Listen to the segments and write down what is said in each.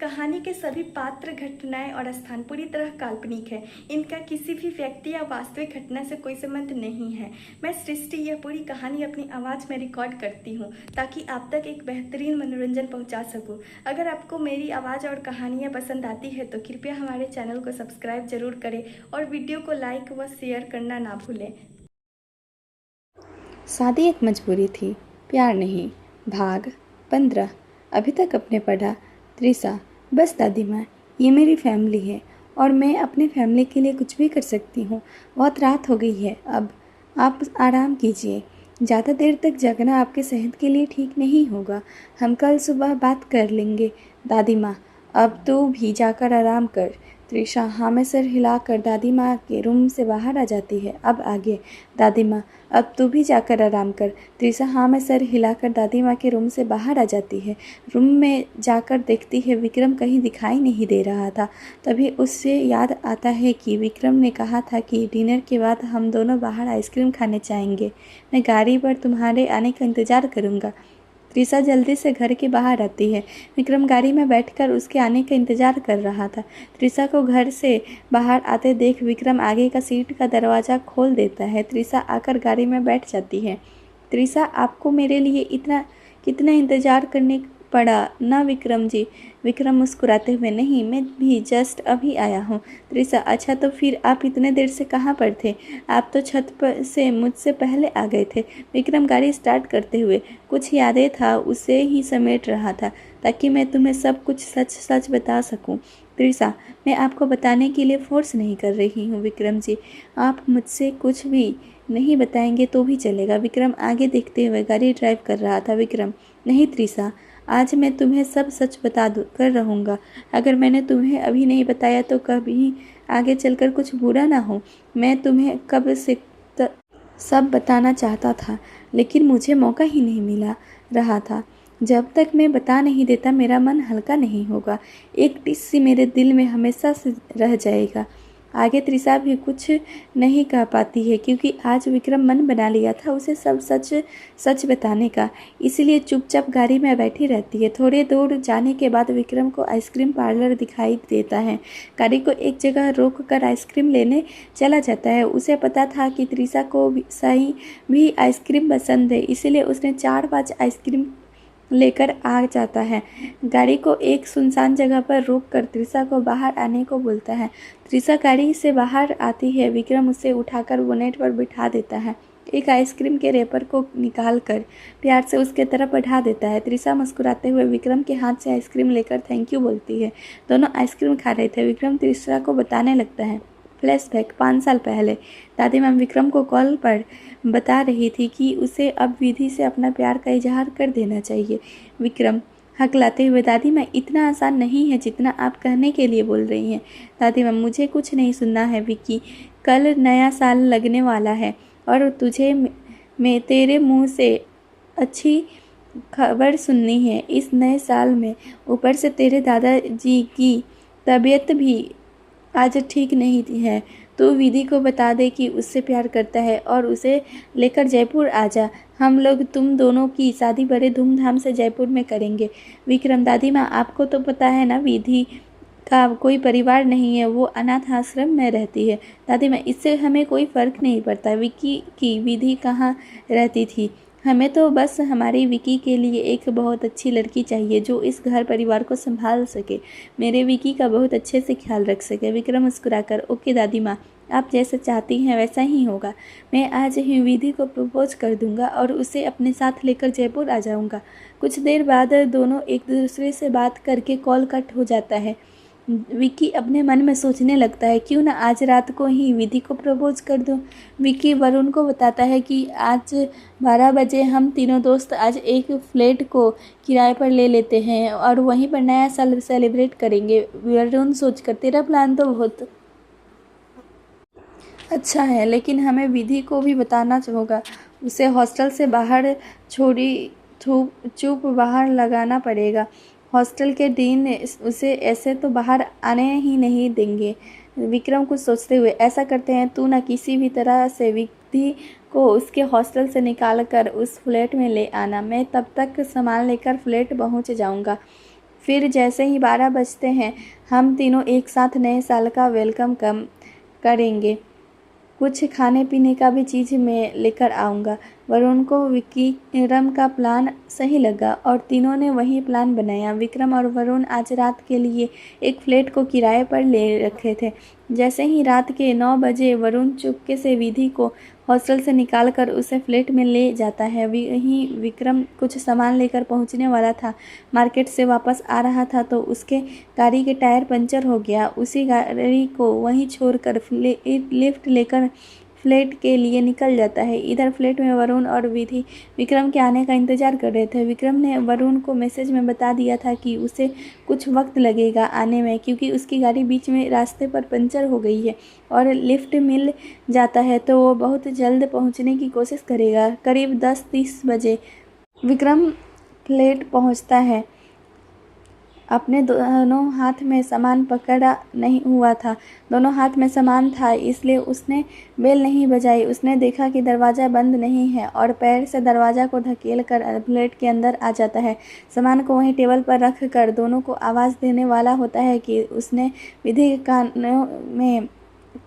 कहानी के सभी पात्र, घटनाएं और स्थान पूरी तरह काल्पनिक है। इनका किसी भी व्यक्ति या वास्तविक घटना से कोई संबंध नहीं है। मैं सृष्टि यह पूरी कहानी अपनी आवाज़ में रिकॉर्ड करती हूँ ताकि आप तक एक बेहतरीन मनोरंजन पहुँचा सकूँ। अगर आपको मेरी आवाज़ और कहानियाँ पसंद आती है तो कृपया हमारे चैनल को सब्सक्राइब जरूर करें और वीडियो को लाइक व शेयर करना ना भूलें। शादी एक मजबूरी थी, प्यार नहीं। भाग 15। अभी तक अपने पढ़ा। त्रिशा, बस दादी माँ, ये मेरी फैमिली है और मैं अपने फैमिली के लिए कुछ भी कर सकती हूँ। बहुत रात हो गई है, अब आप आराम कीजिए। ज़्यादा देर तक जगना आपके सेहत के लिए ठीक नहीं होगा। हम कल सुबह बात कर लेंगे। दादी माँ, अब तू भी जाकर आराम कर। त्रिशा हाँ में सर हिलाकर दादी माँ के रूम से बाहर आ जाती है। अब आगे। दादी माँ, अब तू भी जाकर आराम कर। त्रिशा हाँ में सर हिलाकर दादी माँ के रूम से बाहर आ जाती है। रूम में जाकर देखती है विक्रम कहीं दिखाई नहीं दे रहा था। तभी उससे याद आता है कि विक्रम ने कहा था कि डिनर के बाद हम दोनों बाहर आइसक्रीम खाने जाएंगे। मैं गाड़ी पर तुम्हारे आने का इंतज़ार करूँगा। त्रिशा जल्दी से घर के बाहर आती है। विक्रम गाड़ी में बैठकर उसके आने का इंतजार कर रहा था। त्रिशा को घर से बाहर आते देख विक्रम आगे का सीट का दरवाज़ा खोल देता है। त्रिशा आकर गाड़ी में बैठ जाती है। त्रिशा, आपको मेरे लिए इतना कितना इंतज़ार करने पड़ा ना विक्रम जी। विक्रम मुस्कुराते हुए, नहीं, मैं भी जस्ट अभी आया हूँ। त्रिशा, अच्छा तो फिर आप इतने देर से कहाँ पर थे? आप तो छत पर से मुझसे पहले आ गए थे। विक्रम गाड़ी स्टार्ट करते हुए, कुछ यादें था उसे ही समेट रहा था ताकि मैं तुम्हें सब कुछ सच सच बता सकूं। त्रिशा, मैं आपको बताने के लिए फोर्स नहीं कर रही हूँ विक्रम जी। आप मुझसे कुछ भी नहीं बताएंगे तो भी चलेगा। विक्रम आगे देखते हुए गाड़ी ड्राइव कर रहा था। विक्रम, नहीं त्रिशा, आज मैं तुम्हें सब सच बता कर रहूँगा। अगर मैंने तुम्हें अभी नहीं बताया तो कभी आगे चलकर कुछ बुरा ना हो। मैं तुम्हें कब से सब बताना चाहता था लेकिन मुझे मौका ही नहीं मिला रहा था। जब तक मैं बता नहीं देता मेरा मन हल्का नहीं होगा। एक टिस सी मेरे दिल में हमेशा से रह जाएगा। आगे त्रिशा भी कुछ नहीं कह पाती है क्योंकि आज विक्रम मन बना लिया था उसे सब सच सच बताने का। इसलिए चुपचाप गाड़ी में बैठी रहती है। थोड़े दूर जाने के बाद विक्रम को आइसक्रीम पार्लर दिखाई देता है। गाड़ी को एक जगह रोक कर आइसक्रीम लेने चला जाता है। उसे पता था कि त्रिशा को सही भी आइसक्रीम पसंद है, इसलिए उसने 4-5 आइसक्रीम लेकर आ जाता है। गाड़ी को एक सुनसान जगह पर रोक कर त्रिशा को बाहर आने को बोलता है। त्रिशा गाड़ी से बाहर आती है। विक्रम उसे उठाकर बोनेट पर बिठा देता है। एक आइसक्रीम के रेपर को निकाल कर प्यार से उसके तरफ बढ़ा देता है। त्रिशा मुस्कुराते हुए विक्रम के हाथ से आइसक्रीम लेकर थैंक यू बोलती है। दोनों आइसक्रीम खा रहे थे। विक्रम त्रिशा को बताने लगता है। फ्लैशबैक 5 साल पहले दादी माँ विक्रम को कॉल पर बता रही थी कि उसे अब विधि से अपना प्यार का इजहार कर देना चाहिए। विक्रम हकलाते हुए, दादी माँ, इतना आसान नहीं है जितना आप कहने के लिए बोल रही हैं। दादी माँ, मुझे कुछ नहीं सुनना है विक्की। कल नया साल लगने वाला है और तुझे मैं तेरे मुंह से अच्छी खबर सुननी है इस नए साल में। ऊपर से तेरे दादाजी की तबीयत भी आज ठीक नहीं है। तो विधि को बता दे कि उससे प्यार करता है और उसे लेकर जयपुर आ जा। हम लोग तुम दोनों की शादी बड़े धूमधाम से जयपुर में करेंगे। विक्रम, दादी माँ, आपको तो पता है ना विधि का कोई परिवार नहीं है, वो अनाथ आश्रम में रहती है। दादी माँ, इससे हमें कोई फ़र्क नहीं पड़ता विक्की की विधि कहाँ रहती थी। हमें तो बस हमारी विकी के लिए एक बहुत अच्छी लड़की चाहिए जो इस घर परिवार को संभाल सके, मेरे विकी का बहुत अच्छे से ख्याल रख सके। विक्रम मुस्कुराकर, ओके दादी माँ, आप जैसा चाहती हैं वैसा ही होगा। मैं आज ही विधि को प्रपोज कर दूंगा और उसे अपने साथ लेकर जयपुर आ जाऊंगा। कुछ देर बाद दोनों एक दूसरे से बात करके कॉल कट हो जाता है। विक्की अपने मन में सोचने लगता है, क्यों ना आज रात को ही विधि को प्रपोज कर दूं। विक्की वरुण को बताता है कि आज 12 बजे हम तीनों दोस्त आज एक फ्लैट को किराए पर ले लेते हैं और वहीं पर नया साल सेलिब्रेट करेंगे। वरुण सोचकर, तेरा प्लान तो बहुत अच्छा है लेकिन हमें विधि को भी बताना होगा। उसे हॉस्टल से बाहर चुप बाहर लगाना पड़ेगा। हॉस्टल के डीन उसे ऐसे तो बाहर आने ही नहीं देंगे। विक्रम कुछ सोचते हुए, ऐसा करते हैं, तू ना किसी भी तरह से विधि को उसके हॉस्टल से निकाल कर उस फ्लैट में ले आना। मैं तब तक सामान लेकर फ्लैट पहुंच जाऊंगा। फिर जैसे ही 12 बजते हैं हम तीनों एक साथ नए साल का वेलकम करेंगे। कुछ खाने पीने का भी चीज़ मैं लेकर आऊँगा। वरुण को विक्रम का प्लान सही लगा और तीनों ने वही प्लान बनाया। विक्रम और वरुण आज रात के लिए एक फ्लैट को किराए पर ले रखे थे। जैसे ही रात के 9 बजे वरुण चुपके से विधि को हॉस्टल से निकालकर उसे फ्लैट में ले जाता है। वहीं विक्रम कुछ सामान लेकर पहुंचने वाला था। मार्केट से वापस आ रहा था तो उसके गाड़ी के टायर पंचर हो गया। उसी गाड़ी को वहीं छोड़कर लिफ्ट लेकर फ्लैट के लिए निकल जाता है। इधर फ्लैट में वरुण और विधि विक्रम के आने का इंतजार कर रहे थे। विक्रम ने वरुण को मैसेज में बता दिया था कि उसे कुछ वक्त लगेगा आने में, क्योंकि उसकी गाड़ी बीच में रास्ते पर पंचर हो गई है और लिफ्ट मिल जाता है तो वो बहुत जल्द पहुंचने की कोशिश करेगा। करीब 10:30 बजे विक्रम फ्लैट पहुंचता है। अपने दोनों हाथ में सामान पकड़ा नहीं हुआ था। दोनों हाथ में सामान था इसलिए उसने बेल नहीं बजाई। उसने देखा कि दरवाज़ा बंद नहीं है और पैर से दरवाज़ा को धकेल कर फ्लैट के अंदर आ जाता है। सामान को वहीं टेबल पर रख कर दोनों को आवाज़ देने वाला होता है कि उसने विधि के कानों में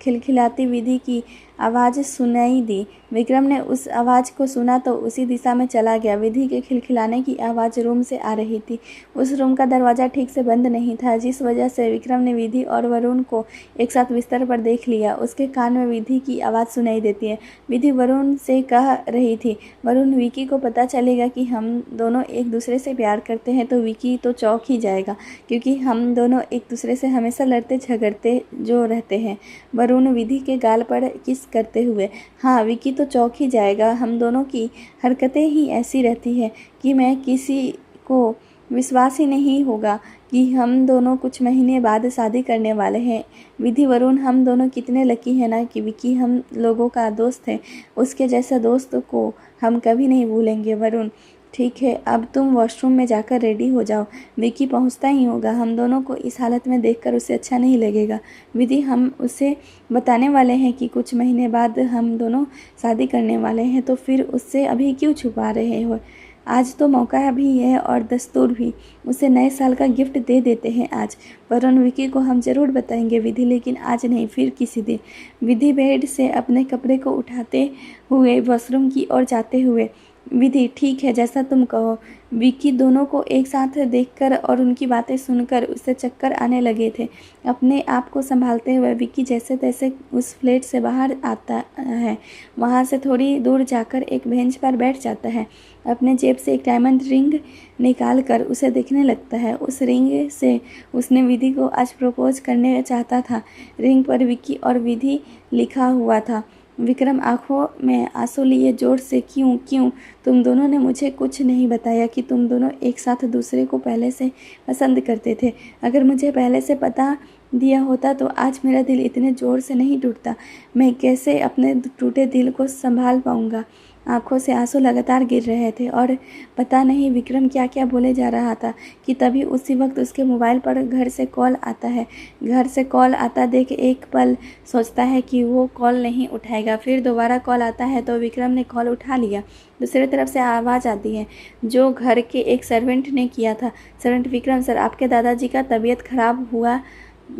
खिलखिलाती विधि की आवाज़ सुनाई दी। विक्रम ने उस आवाज़ को सुना तो उसी दिशा में चला गया। विधि के खिलखिलाने की आवाज़ रूम से आ रही थी। उस रूम का दरवाज़ा ठीक से बंद नहीं था, जिस वजह से विक्रम ने विधि और वरुण को एक साथ बिस्तर पर देख लिया। उसके कान में विधि की आवाज़ सुनाई देती है। विधि वरुण से कह रही थी, वरुण, विकी को पता चलेगा कि हम दोनों एक दूसरे से प्यार करते हैं तो विकी तो चौंक ही जाएगा, क्योंकि हम दोनों एक दूसरे से हमेशा लड़ते झगड़ते जो रहते हैं। वरुण विधि के गाल पर किस करते हुए, हाँ, विकी तो चौंक ही जाएगा। हम दोनों की हरकतें ही ऐसी रहती हैं कि मैं किसी को विश्वास ही नहीं होगा कि हम दोनों कुछ महीने बाद शादी करने वाले हैं। विधि, वरुण, हम दोनों कितने लकी हैं ना कि विकी हम लोगों का दोस्त है। उसके जैसा दोस्त को हम कभी नहीं भूलेंगे। वरुण, ठीक है, अब तुम वॉशरूम में जाकर रेडी हो जाओ। विकी पहुंचता ही होगा। हम दोनों को इस हालत में देखकर उसे अच्छा नहीं लगेगा। विधि, हम उसे बताने वाले हैं कि कुछ महीने बाद हम दोनों शादी करने वाले हैं, तो फिर उससे अभी क्यों छुपा रहे हो? आज तो मौका भी है और दस्तूर भी। उसे नए साल का गिफ्ट दे देते हैं आज। वरुण, विकी को हम ज़रूर बताएंगे विधि, लेकिन आज नहीं, फिर किसी दिन। विधि बेड से अपने कपड़े को उठाते हुए वॉशरूम की ओर जाते हुए, विधि, ठीक है, जैसा तुम कहो। विकी दोनों को एक साथ देखकर और उनकी बातें सुनकर उसे चक्कर आने लगे थे। अपने आप को संभालते हुए विकी जैसे तैसे उस फ्लैट से बाहर आता है। वहाँ से थोड़ी दूर जाकर एक बेंच पर बैठ जाता है। अपने जेब से एक डायमंड रिंग निकाल कर उसे देखने लगता है। उस रिंग से उसने विधि को आज प्रपोज करने चाहता था। रिंग पर विकी और विधि लिखा हुआ था। विक्रम आंखों में आंसू लिए जोर से, क्यों तुम दोनों ने मुझे कुछ नहीं बताया कि तुम दोनों एक साथ दूसरे को पहले से पसंद करते थे। अगर मुझे पहले से पता दिया होता तो आज मेरा दिल इतने ज़ोर से नहीं टूटता। मैं कैसे अपने टूटे दिल को संभाल पाऊँगा। आंखों से आंसू लगातार गिर रहे थे और पता नहीं विक्रम क्या क्या बोले जा रहा था कि तभी उसी वक्त उसके मोबाइल पर घर से कॉल आता है। घर से कॉल आता देख एक पल सोचता है कि वो कॉल नहीं उठाएगा। फिर दोबारा कॉल आता है तो विक्रम ने कॉल उठा लिया। दूसरी तरफ से आवाज़ आती है जो घर के एक सर्वेंट ने किया था। सर्वेंट, विक्रम सर, आपके दादाजी का तबीयत खराब हुआ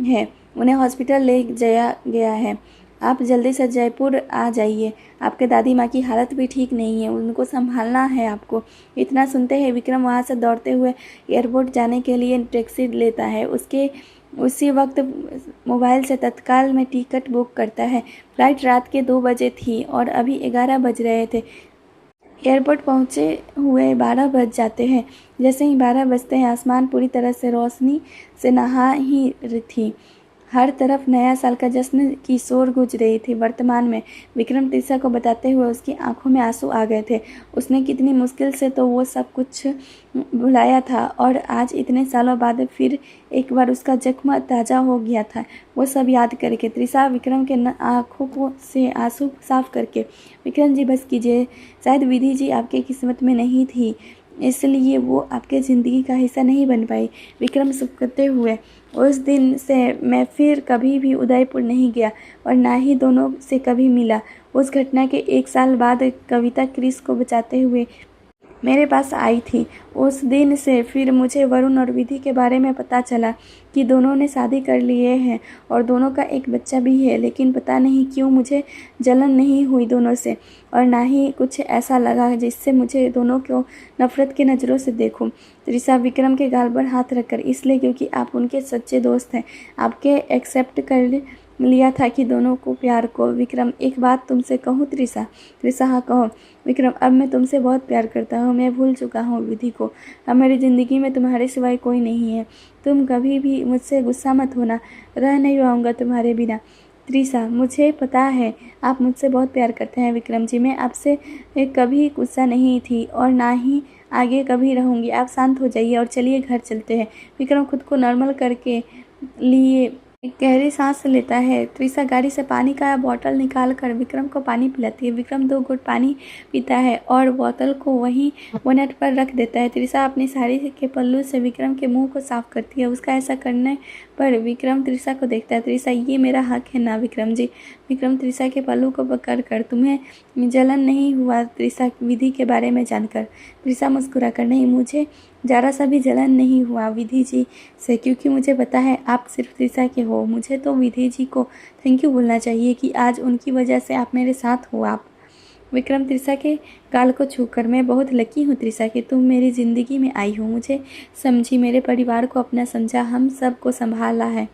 है, उन्हें हॉस्पिटल ले जाया गया है, आप जल्दी से जयपुर आ जाइए। आपके दादी माँ की हालत भी ठीक नहीं है, उनको संभालना है आपको। इतना सुनते ही विक्रम वहाँ से दौड़ते हुए एयरपोर्ट जाने के लिए टैक्सी लेता है। उसी वक्त मोबाइल से तत्काल में टिकट बुक करता है। फ्लाइट रात के 2 बजे थी और अभी 11 बज रहे थे। एयरपोर्ट पहुँचे हुए 12 बज जाते हैं। जैसे ही 12 बजते हैं आसमान पूरी तरह से रोशनी से नहा ही थी। हर तरफ नया साल का जश्न की शोर गूंज रही थी। वर्तमान में विक्रम त्रिशा को बताते हुए उसकी आंखों में आंसू आ गए थे। उसने कितनी मुश्किल से तो वो सब कुछ भुलाया था और आज इतने सालों बाद फिर एक बार उसका जख्म ताज़ा हो गया था। वो सब याद करके त्रिशा विक्रम के आंखों से आंसू साफ करके, विक्रम जी बस कीजिए, शायद विधि जी आपके किस्मत में नहीं थी इसलिए वो आपके ज़िंदगी का हिस्सा नहीं बन पाई। विक्रम सुकते हुए, उस दिन से मैं फिर कभी भी उदयपुर नहीं गया और ना ही दोनों से कभी मिला। उस घटना के 1 साल बाद कविता क्रिस को बचाते हुए मेरे पास आई थी। उस दिन से फिर मुझे वरुण और विधि के बारे में पता चला कि दोनों ने शादी कर लिए हैं और दोनों का एक बच्चा भी है, लेकिन पता नहीं क्यों मुझे जलन नहीं हुई दोनों से, और ना ही कुछ ऐसा लगा जिससे मुझे दोनों को नफ़रत की नज़रों से देखूं। त्रिशा विक्रम के गाल पर हाथ रखकर, इसलिए क्योंकि आप उनके सच्चे दोस्त हैं, आपके एक्सेप्ट कर लिया था कि दोनों को प्यार को। विक्रम, एक बात तुमसे कहूँ त्रिशा? त्रिशा, हाँ कहो। विक्रम, अब मैं तुमसे बहुत प्यार करता हूँ। मैं भूल चुका हूँ विधि को। अब मेरी ज़िंदगी में तुम्हारे सिवाय कोई नहीं है। तुम कभी भी मुझसे गुस्सा मत होना, रह नहीं पाऊँगा तुम्हारे बिना। त्रिशा, मुझे पता है आप मुझसे बहुत प्यार करते हैं विक्रम जी। मैं आपसे कभी गुस्सा नहीं थी और ना ही आगे कभी रहूँगी। आप शांत हो जाइए और चलिए घर चलते हैं। विक्रम खुद को नॉर्मल करके लिए एक गहरी सांस लेता है। त्रिशा गाड़ी से पानी का बोतल निकाल कर विक्रम को पानी पिलाती है। विक्रम 2 घूंट पानी पीता है और बोतल को वहीं बोनेट पर रख देता है। त्रिशा अपनी साड़ी के पल्लू से विक्रम के मुंह को साफ करती है। उसका ऐसा करने पर विक्रम त्रिशा को देखता है। त्रिशा, ये मेरा हक है ना विक्रम जी? विक्रम त्रिशा के पल्लू को पकड़ कर, तुम्हें जलन नहीं हुआ त्रिशा विधि के बारे में जानकर? त्रिशा मुस्कुरा कर, नहीं, मुझे ज़रा सा भी जलन नहीं हुआ विधि जी से, क्योंकि मुझे पता है आप सिर्फ त्रिशा के हो। मुझे तो विधि जी को थैंक यू बोलना चाहिए कि आज उनकी वजह से आप मेरे साथ हो। आप विक्रम त्रिशा के गाल को छूकर, मैं बहुत लकी हूँ त्रिशा कि तुम मेरी ज़िंदगी में आई हो, मुझे समझी, मेरे परिवार को अपना समझा, हम सब को संभाला है।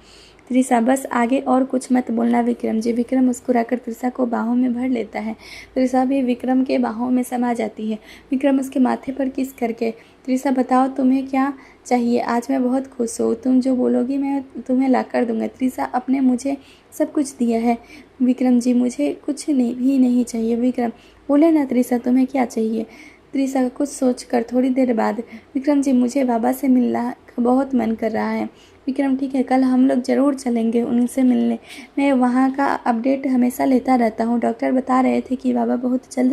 त्रिशा, बस आगे और कुछ मत बोलना विक्रम जी। विक्रम मुस्कुराकर त्रिशा को बाहों में भर लेता है। त्रिशा भी विक्रम के बाहों में समा जाती है। विक्रम उसके माथे पर किस करके, त्रिशा बताओ तुम्हें क्या चाहिए? आज मैं बहुत खुश हूँ, तुम जो बोलोगी मैं तुम्हें ला कर दूंगा। त्रिशा, आपने मुझे सब कुछ दिया है विक्रम जी, मुझे कुछ भी नहीं चाहिए। विक्रम, बोले ना त्रिशा तुम्हें क्या चाहिए? त्रिशा कुछ सोचकर थोड़ी देर बाद, विक्रम जी मुझे बाबा से मिलना का बहुत मन कर रहा है। विक्रम, ठीक है, कल हम लोग ज़रूर चलेंगे उनसे मिलने। मैं वहाँ का अपडेट हमेशा लेता रहता हूँ। डॉक्टर बता रहे थे कि बाबा बहुत जल्द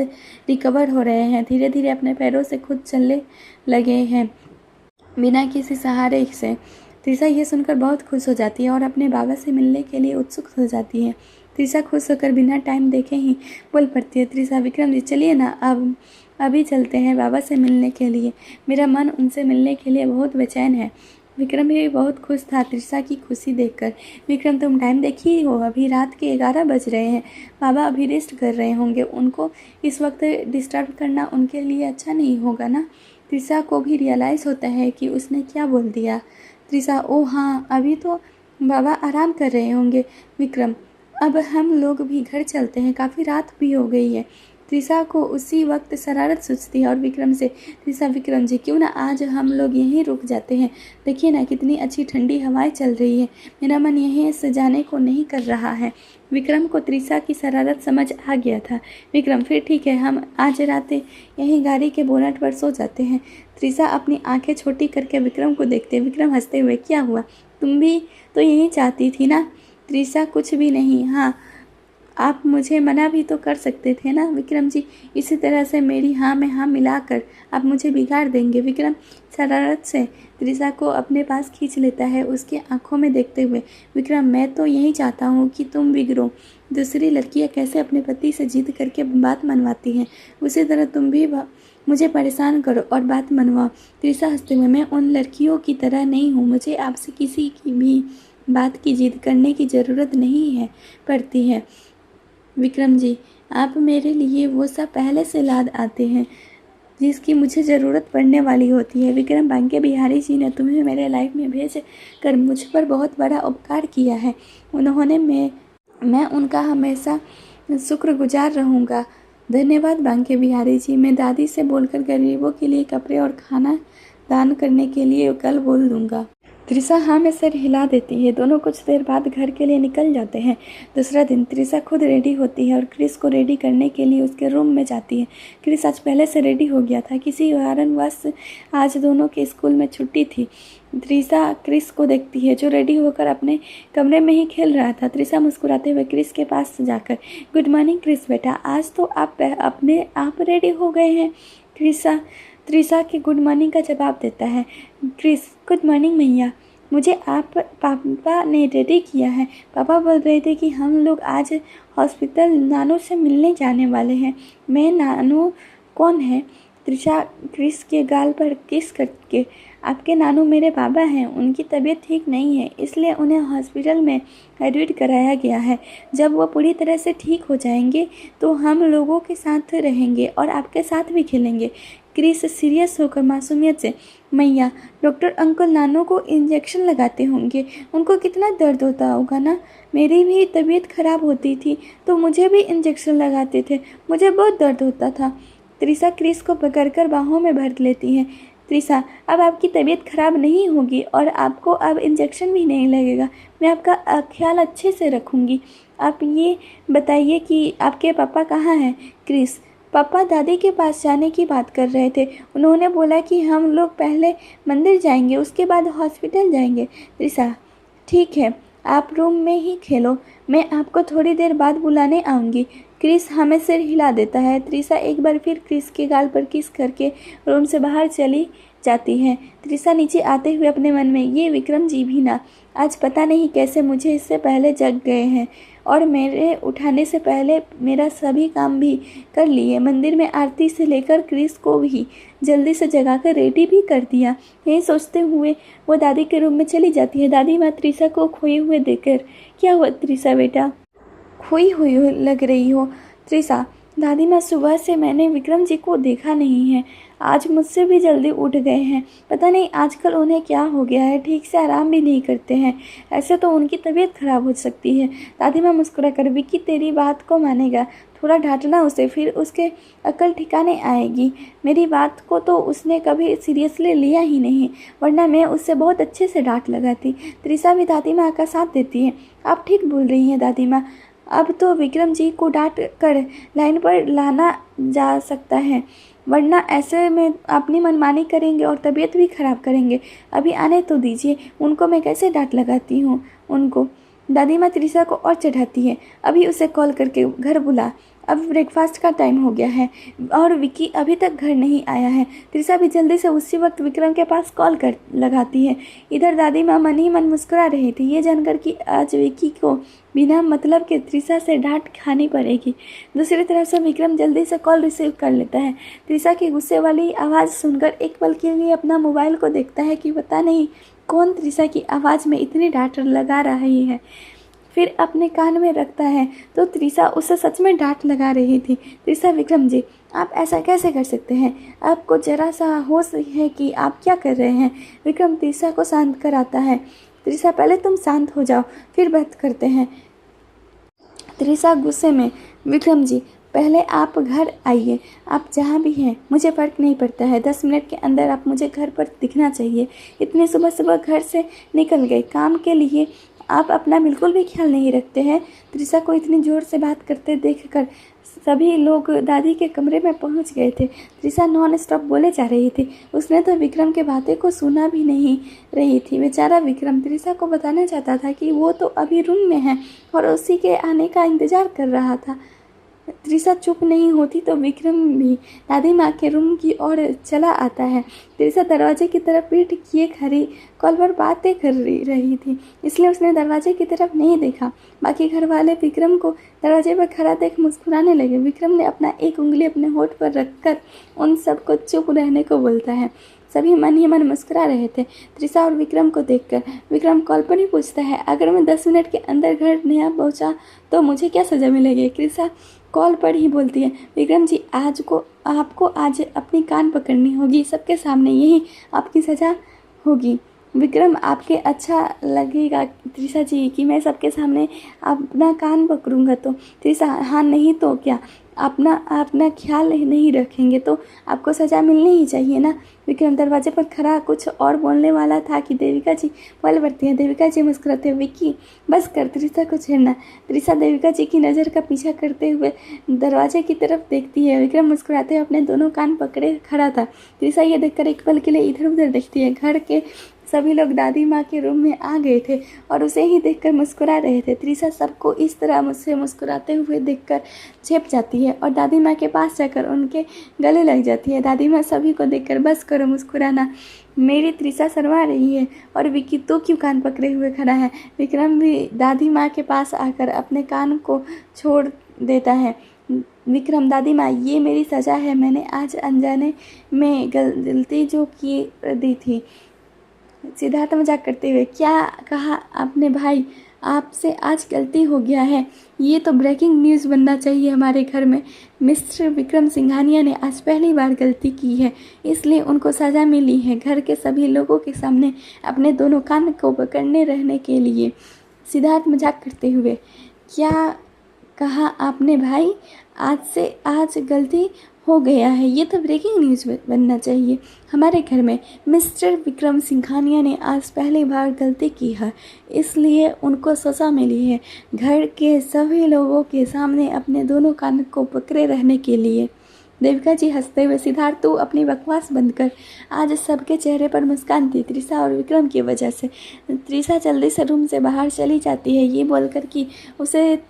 रिकवर हो रहे हैं, धीरे धीरे अपने पैरों से खुद चलने लगे हैं बिना किसी सहारे से। त्रिशा ये सुनकर बहुत खुश हो जाती है और अपने बाबा से मिलने के लिए उत्सुक हो जाती है। त्रिशा खुश होकर बिना टाइम देखे ही बोल पड़ती है, त्रिशा, विक्रम जी चलिए ना, अब अभी चलते हैं बाबा से मिलने के लिए। मेरा मन उनसे मिलने के लिए बहुत बेचैन है। विक्रम भी बहुत खुश था त्रिशा की खुशी देखकर। विक्रम, तुम टाइम देखी हो, अभी रात के 11 बज रहे हैं। बाबा अभी रेस्ट कर रहे होंगे, उनको इस वक्त डिस्टर्ब करना उनके लिए अच्छा नहीं होगा ना। त्रिशा को भी रियलाइज़ होता है कि उसने क्या बोल दिया। त्रिशा, ओ हाँ, अभी तो बाबा आराम कर रहे होंगे। विक्रम, अब हम लोग भी घर चलते हैं, काफ़ी रात भी हो गई है। त्रिशा को उसी वक्त शरारत सूझती है और विक्रम से, त्रिशा, विक्रम जी क्यों ना आज हम लोग यहीं रुक जाते हैं, देखिए ना कितनी अच्छी ठंडी हवाएं चल रही है, मेरा मन यहीं से जाने को नहीं कर रहा है। विक्रम को त्रिशा की शरारत समझ आ गया था। विक्रम, फिर ठीक है, हम आज रात यहीं गाड़ी के बोनट पर सो जाते हैं। त्रिशा अपनी आंखें छोटी करके विक्रम को देखते। विक्रम हंसते हुए, क्या हुआ, तुम भी तो यही चाहती थी ना? त्रिशा, कुछ भी नहीं, हाँ आप मुझे मना भी तो कर सकते थे ना विक्रम जी। इसी तरह से मेरी हाँ में हाँ मिलाकर आप मुझे बिगाड़ देंगे। विक्रम शरारत से त्रिशा को अपने पास खींच लेता है, उसके आंखों में देखते हुए। विक्रम, मैं तो यही चाहता हूँ कि तुम बिगड़ो। दूसरी लड़कियाँ कैसे अपने पति से जिद करके बात मनवाती हैं, उसी तरह तुम भी मुझे परेशान करो और बात मनवाओ। त्रिशा हंसते हुए, मैं उन लड़कियों की तरह नहीं हूँ, मुझे आपसे किसी की भी बात की जिद करने की ज़रूरत नहीं पड़ती है। विक्रम जी, आप मेरे लिए वो सब पहले से लाद आते हैं जिसकी मुझे ज़रूरत पड़ने वाली होती है। विक्रम, बांके बिहारी जी ने तुम्हें मेरे लाइफ में भेज कर मुझ पर बहुत बड़ा उपकार किया है। उन्होंने मैं उनका हमेशा शुक्रगुजार रहूँगा। धन्यवाद बांके बिहारी जी। मैं दादी से बोलकर गरीबों के लिए कपड़े और खाना दान करने के लिए कल बोल दूँगा। त्रिशा हाँ में सिर हिला देती है। दोनों कुछ देर बाद घर के लिए निकल जाते हैं। दूसरा दिन त्रिशा खुद रेडी होती है और क्रिस को रेडी करने के लिए उसके रूम में जाती है। क्रिस आज पहले से रेडी हो गया था, किसी कारणवश आज दोनों के स्कूल में छुट्टी थी। त्रिशा क्रिस को देखती है जो रेडी होकर अपने कमरे में ही खेल रहा था। त्रिशा मुस्कुराते हुए क्रिस के पास जाकर, गुड मॉर्निंग क्रिस बेटा, आज तो आप अपने आप रेडी हो गए हैं। त्रिशा के गुड मॉर्निंग का जवाब देता है। क्रिस, गुड मॉर्निंग भैया, मुझे आप पापा ने रेडी किया है। पापा बोल रहे थे कि हम लोग आज हॉस्पिटल नानू से मिलने जाने वाले हैं। मैं नानू कौन है? त्रिशा क्रिस के गाल पर किस करके, आपके नानू मेरे बाबा हैं, उनकी तबीयत ठीक नहीं है, इसलिए उन्हें हॉस्पिटल में एडमिट कराया गया है। जब वो पूरी तरह से ठीक हो जाएंगे तो हम लोगों के साथ रहेंगे और आपके साथ भी खेलेंगे। क्रिस सीरियस होकर मासूमियत से, मैया, डॉक्टर अंकल नानू को इंजेक्शन लगाते होंगे, उनको कितना दर्द होता होगा ना। मेरी भी तबीयत खराब होती थी तो मुझे भी इंजेक्शन लगाते थे, मुझे बहुत दर्द होता था। त्रिशा क्रिस को पकड़कर बाहों में भर लेती है। त्रिशा, अब आपकी तबीयत खराब नहीं होगी और आपको अब इंजेक्शन भी नहीं लगेगा। मैं आपका ख्याल अच्छे से रखूँगी। आप ये बताइए कि आपके पापा कहाँ हैं? क्रिस, पापा दादी के पास जाने की बात कर रहे थे, उन्होंने बोला कि हम लोग पहले मंदिर जाएंगे, उसके बाद हॉस्पिटल जाएंगे। त्रिशा, ठीक है, आप रूम में ही खेलो, मैं आपको थोड़ी देर बाद बुलाने आऊँगी। क्रिस हमें सिर हिला देता है। त्रिशा एक बार फिर क्रिस के गाल पर किस करके रूम से बाहर चली जाती है। त्रिशा नीचे आते हुए अपने मन में, ये विक्रम जी भी ना, आज पता नहीं कैसे मुझे इससे पहले जग गए हैं और मेरे उठाने से पहले मेरा सभी काम भी कर लिए। मंदिर में आरती से लेकर क्रिस को भी जल्दी से जगाकर रेडी भी कर दिया। यही सोचते हुए वो दादी के रूम में चली जाती है। दादी माँ त्रिशा को खोए हुए देखकर, क्या हुआ त्रिशा बेटा, खोई हुई लग रही हो? त्रिशा, दादी माँ, सुबह से मैंने विक्रम जी को देखा नहीं है, आज मुझसे भी जल्दी उठ गए हैं, पता नहीं आजकल उन्हें क्या हो गया है, ठीक से आराम भी नहीं करते हैं, ऐसे तो उनकी तबीयत खराब हो सकती है। दादी माँ मुस्कुरा कर, विक्की तेरी बात को मानेगा, थोड़ा डांटना उसे, फिर उसके अकल ठिकाने आएगी। मेरी बात को तो उसने कभी सीरियसली लिया ही नहीं, वरना मैं उससे बहुत अच्छे से डांट लगाती। त्रिशा भी दादी माँ का साथ देती है। आप ठीक बोल रही हैं दादी माँ, अब तो विक्रम जी को डांट कर लाइन पर लाना जा सकता है, वरना ऐसे में अपनी मनमानी करेंगे और तबीयत भी ख़राब करेंगे। अभी आने तो दीजिए, उनको मैं कैसे डांट लगाती हूँ उनको। दादी माँ त्रिशा को और चढ़ाती है, अभी उसे कॉल करके घर बुला, अब ब्रेकफास्ट का टाइम हो गया है और विक्की अभी तक घर नहीं आया है। त्रिशा भी जल्दी से उसी वक्त विक्रम के पास कॉल कर लगाती है। इधर दादी माँ मन ही मन मुस्कुरा रही थी, ये जानकर कि आज विक्की को बिना मतलब के त्रिशा से डांट खानी पड़ेगी। दूसरी तरफ से विक्रम जल्दी से कॉल रिसीव कर लेता है। त्रिशा की गुस्से वाली आवाज़ सुनकर एक पल के लिए अपना मोबाइल को देखता है कि पता नहीं कौन त्रिशा की आवाज़ में इतनी डांट लगा रही है। फिर अपने कान में रखता है तो त्रिशा उसे सच में डांट लगा रही थी। त्रिशा, विक्रम जी, आप ऐसा कैसे कर सकते हैं? आपको जरा सा होश है कि आप क्या कर रहे हैं? विक्रम त्रिशा को शांत कराता है। त्रिशा, पहले तुम शांत हो जाओ, फिर बात करते हैं। त्रिशा गुस्से में, विक्रम जी, पहले आप घर आइए, आप जहाँ भी हैं मुझे फ़र्क नहीं पड़ता है, 10 मिनट के अंदर आप मुझे घर पर दिखना चाहिए। इतनी सुबह सुबह घर से निकल गए काम के लिए, आप अपना बिल्कुल भी ख्याल नहीं रखते हैं। त्रिशा को इतनी ज़ोर से बात करते देखकर सभी लोग दादी के कमरे में पहुंच गए थे। त्रिशा नॉन स्टॉप बोले जा रही थी, उसने तो विक्रम के बातें को सुना भी नहीं रही थी। बेचारा विक्रम त्रिशा को बताना चाहता था कि वो तो अभी रूम में है और उसी के आने का इंतज़ार कर रहा था। त्रिशा चुप नहीं होती तो विक्रम भी दादी माँ के रूम की ओर चला आता है। त्रिशा दरवाजे की तरफ पीठ किए खड़ी कॉल पर बातें कर रही थी, इसलिए उसने दरवाजे की तरफ नहीं देखा। बाकी घर वाले विक्रम को दरवाजे पर खड़ा देख मुस्कुराने लगे। विक्रम ने अपना एक उंगली अपने होठ पर रखकर उन सबको चुप रहने को बोलता है। सभी मन ही मन मुस्कुरा रहे थे त्रिशा और विक्रम को देखकर। विक्रम कॉल पर ही पूछता है, अगर मैं 10 मिनट के अंदर घर नहीं पहुंचा तो मुझे क्या सज़ा मिलेगी? त्रिशा कॉल पर ही बोलती है, विक्रम जी, आपको आज अपनी कान पकड़नी होगी, सबके सामने, यही आपकी सज़ा होगी। विक्रम, आपके अच्छा लगेगा त्रिशा जी कि मैं सबके सामने अपना कान पकड़ूंगा तो? त्रिशा, हाँ, नहीं तो क्या, अपना ख्याल नहीं रखेंगे तो आपको सज़ा मिलनी ही चाहिए ना। विक्रम दरवाजे पर खड़ा कुछ और बोलने वाला था कि देविका जी बोल पड़ती है। देविका जी मुस्कुराते, विक्की बस कर त्रिशा को छेड़ना। त्रिशा देविका जी की नज़र का पीछा करते हुए दरवाजे की तरफ देखती है। विक्रम मुस्कुराते हुए अपने दोनों कान पकड़े खड़ा था। त्रिशा ये देखकर एक पल के लिए इधर उधर देखती है। घर के सभी लोग दादी माँ के रूम में आ गए थे और उसे ही देखकर मुस्कुरा रहे थे। त्रिशा सबको इस तरह मुझसे मुस्कुराते हुए देखकर झेप जाती है और दादी माँ के पास जाकर उनके गले लग जाती है। दादी माँ सभी को देखकर, बस करो मुस्कुराना, मेरी त्रिशा शर्मा रही है और विक्की तो क्यों कान पकड़े हुए खड़ा है? विक्रम भी दादी माँ के पास आकर अपने कान को छोड़ देता है। विक्रम, दादी माँ ये मेरी सज़ा है, मैंने आज अनजाने में गलती जो की दी थी। सिद्धार्थ मजाक करते हुए, क्या कहा आपने भाई? आपसे आज गलती हो गया है। ये तो ब्रेकिंग न्यूज़ बनना चाहिए हमारे घर में। मिस्टर विक्रम सिंघानिया ने आज पहली बार गलती की है, इसलिए उनको सज़ा मिली है घर के सभी लोगों के सामने अपने दोनों कान को पकड़ने रहने के लिए। सिद्धार्थ मजाक करते हुए, क्या कहा आपने भाई? आज गलती हो गया है, ये तो ब्रेकिंग न्यूज़ बनना चाहिए हमारे घर में। मिस्टर विक्रम सिंघानिया ने आज पहली बार गलती की है, इसलिए उनको सज़ा मिली है घर के सभी लोगों के सामने अपने दोनों कान को पकड़े रहने के लिए। देविका जी हंसते हुए, सिद्धार्थ तू अपनी बकवास बंद कर। आज सबके चेहरे पर मुस्कान थी त्रिशा और विक्रम की वजह से। त्रिशा जल्दी से रूम से बाहर चली जाती है, ये बोलकर कि उसे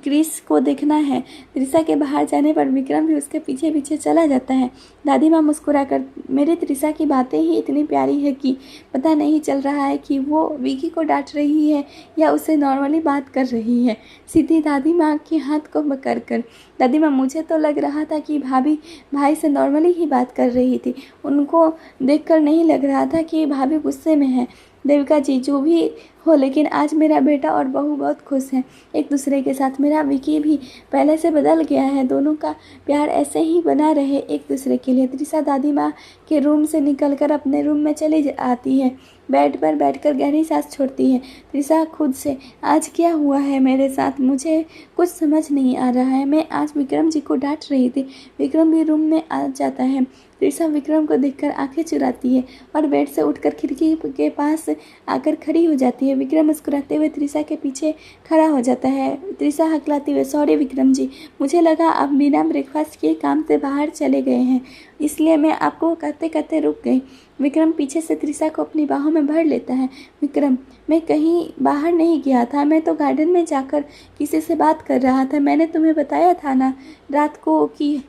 क्रिस को देखना है। त्रिशा के बाहर जाने पर विक्रम भी उसके पीछे पीछे चला जाता है। दादी माँ मुस्कुराकर, मेरी त्रिशा की बातें ही इतनी प्यारी है कि पता नहीं चल रहा है कि वो विकी को डांट रही है या उससे नॉर्मली बात कर रही है। सीधी दादी माँ के हाथ को पकड़ कर, दादी माँ मुझे तो लग रहा था कि भाभी भाई से नॉर्मली ही बात कर रही थी, उनको देखकर नहीं लग रहा था कि भाभी गुस्से में है। देविका जी जो भी हो, लेकिन आज मेरा बेटा और बहू बहुत खुश हैं एक दूसरे के साथ। मेरा विकी भी पहले से बदल गया है, दोनों का प्यार ऐसे ही बना रहे एक दूसरे के लिए। त्रिशा दादी माँ के रूम से निकलकर अपने रूम में चली आती है, बेड पर बैठकर गहरी सांस छोड़ती है। त्रिशा खुद से, आज क्या हुआ है मेरे साथ, मुझे कुछ समझ नहीं आ रहा है। मैं आज विक्रम जी को डांट रही थी। विक्रम भी रूम में आ जाता है। त्रिशा विक्रम को देखकर आंखें चुराती है और बेड से उठकर खिड़की के पास आकर खड़ी हो जाती है। विक्रम मुस्कुराते हुए त्रिशा के पीछे खड़ा हो जाता है। त्रिशा हकलाती हुए, सॉरी विक्रम जी, मुझे लगा आप बिना ब्रेकफास्ट किए काम से बाहर चले गए हैं, इसलिए मैं आपको कहते कहते रुक गई। विक्रम पीछे से त्रिशा को अपनी बाहों में भर लेता है। विक्रम, मैं कहीं बाहर नहीं गया था, मैं तो गार्डन में जाकर किसी से बात कर रहा था। मैंने तुम्हें बताया था ना रात को कि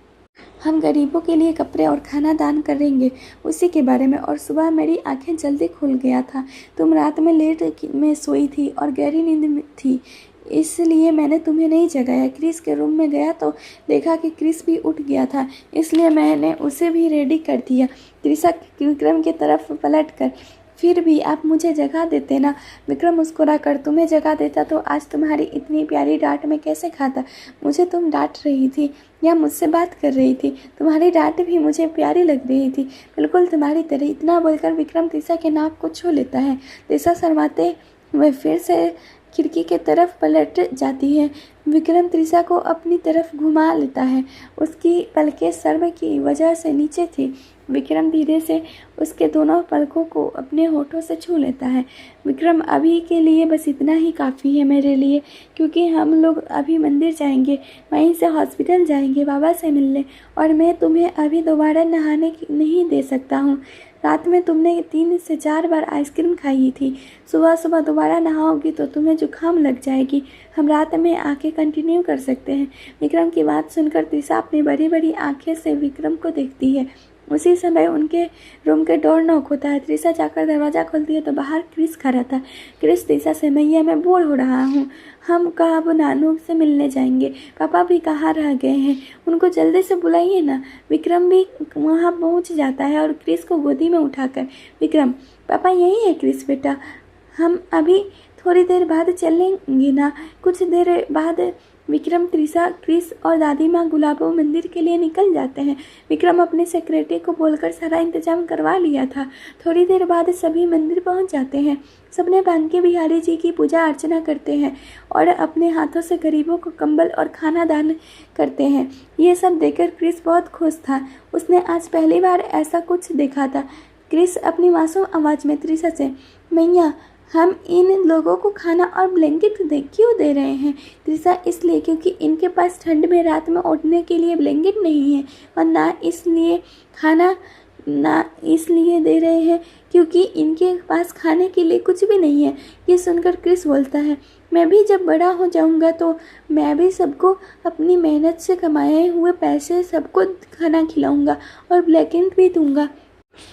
हम गरीबों के लिए कपड़े और खाना दान करेंगे, उसी के बारे में। और सुबह मेरी आंखें जल्दी खुल गया था, तुम रात में लेट में सोई थी और गहरी नींद में थी, इसलिए मैंने तुम्हें नहीं जगाया। क्रिस के रूम में गया तो देखा कि क्रिस भी उठ गया था, इसलिए मैंने उसे भी रेडी कर दिया। त्रिशा विक्रम की तरफ पलट कर, फिर भी आप मुझे जगा देते ना। विक्रम मुस्कुरा कर, तुम्हें जगा देता तो आज तुम्हारी इतनी प्यारी डांट में कैसे खाता। मुझे तुम डांट रही थी या मुझसे बात कर रही थी, तुम्हारी डांट भी मुझे प्यारी लग रही थी, बिल्कुल तुम्हारी तरह। इतना बोलकर विक्रम त्रिशा के नाक को छू लेता है। त्रिशा शर्माते हुए फिर से खिड़की के तरफ पलट जाती है। विक्रम त्रिशा को अपनी तरफ घुमा लेता है, उसकी पलकें शर्म की वजह से नीचे थी। विक्रम धीरे से उसके दोनों पलकों को अपने होठों से छू लेता है। विक्रम, अभी के लिए बस इतना ही काफ़ी है मेरे लिए, क्योंकि हम लोग अभी मंदिर जाएंगे, वहीं से हॉस्पिटल जाएंगे बाबा से मिलने, और मैं तुम्हें अभी दोबारा नहाने नहीं दे सकता हूँ। रात में तुमने 3 से 4 बार आइसक्रीम खाई थी, सुबह सुबह दोबारा नहाओगी तो तुम्हें जुकाम लग जाएगी। हम रात में आके कंटिन्यू कर सकते हैं। विक्रम की बात सुनकर त्रिशा अपनी बड़ी बड़ी आंखें से विक्रम को देखती है। उसी समय उनके रूम के डोर नॉक होता है। त्रिशा जाकर दरवाज़ा खोलती है तो बाहर क्रिस खड़ा था। क्रिस त्रिशा से, मैया मैं बोर हो रहा हूँ, हम कब नानू से मिलने जाएंगे, पापा भी कहाँ रह गए हैं, उनको जल्दी से बुलाइए ना। विक्रम भी वहाँ पहुँच जाता है और क्रिस को गोदी में उठाकर, विक्रम, पापा यही है क्रिस बेटा, हम अभी थोड़ी देर बाद चलेंगे ना। कुछ देर बाद विक्रम, त्रिशा, क्रिस और दादी माँ गुलाबो मंदिर के लिए निकल जाते हैं। विक्रम अपने सेक्रेटरी को बोलकर सारा इंतजाम करवा लिया था। थोड़ी देर बाद सभी मंदिर पहुँच जाते हैं। सबने बांके बिहारी जी की पूजा अर्चना करते हैं और अपने हाथों से गरीबों को कंबल और खाना दान करते हैं। ये सब देखकर क्रिस बहुत खुश था, उसने आज पहली बार ऐसा कुछ देखा था। क्रिस अपनी मासूम आवाज़ में त्रिशा से, मैया हम इन लोगों को खाना और ब्लैंकेट क्यों दे रहे हैं। त्रिशा, इसलिए क्योंकि इनके पास ठंड में रात में ओढ़ने के लिए ब्लैंकेट नहीं है, और ना इसलिए दे रहे हैं क्योंकि इनके पास खाने के लिए कुछ भी नहीं है। ये सुनकर क्रिस बोलता है, मैं भी जब बड़ा हो जाऊंगा तो मैं भी सबको अपनी मेहनत से कमाए हुए पैसे सबको खाना खिलाऊंगा और ब्लैंकेट भी दूंगा।